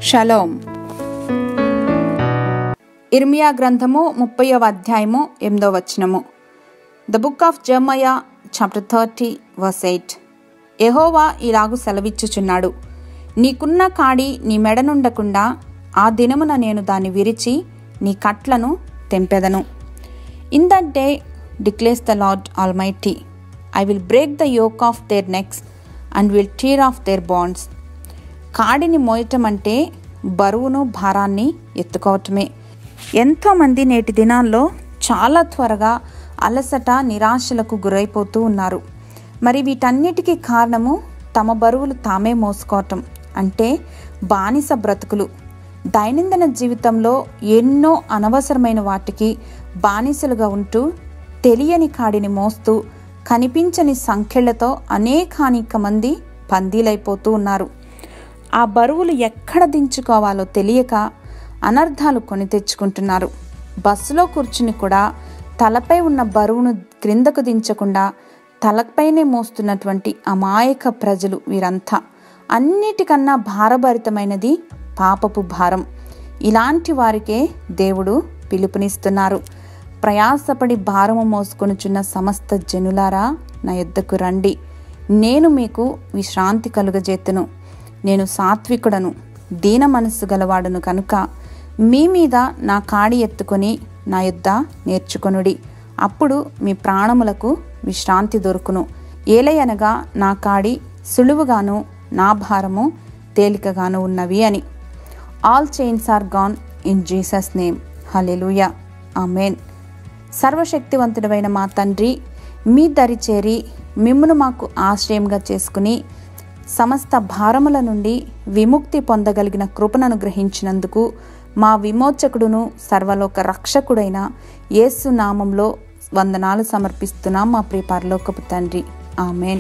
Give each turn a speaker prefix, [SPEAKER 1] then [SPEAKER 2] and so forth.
[SPEAKER 1] Shalom. ఇర్మియా గ్రంథము 30వ అధ్యాయము 8వ వచనము. The book of Jeremiah chapter 30 verse 8. యెహోవా ఇలాగు సెలవిచ్చుచున్నాడు, నీకున్న కాడి నీ మెడనుండకుండా ఆ దినమున నేను దాన్ని విరిచి నీ కట్లను తెంపెదను. In that day declares the lord almighty, I will break the yoke off their necks and will tear off their bonds. కాడిని మోయటం అంటే బరువును భారాన్ని ఎత్తుకోవటమే. ఎంతోమంది నేటి దినాల్లో చాలా త్వరగా అలసట నిరాశలకు గురైపోతూ ఉన్నారు. మరి వీటన్నిటికీ కారణము తమ బరువులు తామే మోసుకోవటం, అంటే బానిస బ్రతుకులు. దైనందిన జీవితంలో ఎన్నో అనవసరమైన వాటికి బానిసలుగా ఉంటూ తెలియని కాడిని మోస్తూ కనిపించని సంఖ్యలతో అనేకానేక మంది బందీలైపోతూ ఉన్నారు. ఆ బరువులు ఎక్కడ దించుకోవాలో తెలియక అనర్థాలు కొని తెచ్చుకుంటున్నారు. బస్సులో కూర్చుని కూడా తలపై ఉన్న బరువును క్రిందకు దించకుండా తలపైనే మోస్తున్నటువంటి అమాయక ప్రజలు వీరంతా. అన్నిటికన్నా భారభరితమైనది పాపపు భారం. ఇలాంటి వారికే దేవుడు పిలుపునిస్తున్నారు. ప్రయాసపడి భారము మోసుకొనుచున్న సమస్త జనులారా, నా యొద్దకు రండి, నేను మీకు విశ్రాంతి కలుగజేతును. నేను సాత్వికుడను, దీన మనస్సు గలవాడును కనుక మీ మీద నా కాడి ఎత్తుకొని నా యొద్ద నేర్చుకొనుడి. అప్పుడు మీ ప్రాణములకు విశ్రాంతి దొరుకును. ఏలయనగా నా కాడి సులువుగాను నా భారము తేలికగాను ఉన్నవి అని. All chains are gone in Jesus name. Hallelujah, amen. సర్వశక్తివంతుడైన మా తండ్రి, మీ దరి చేరి మిమ్మును మాకు ఆశ్రయంగా చేసుకుని సమస్త భారముల నుండి విముక్తి పొందగలిగిన కృపను అనుగ్రహించినందుకు మా విమోచకుడును సర్వలోక రక్షకుడైన యేసు నామంలో వందనాలు సమర్పిస్తున్నాం మా ప్రియ పరలోకపు తండ్రి. ఆమేన్.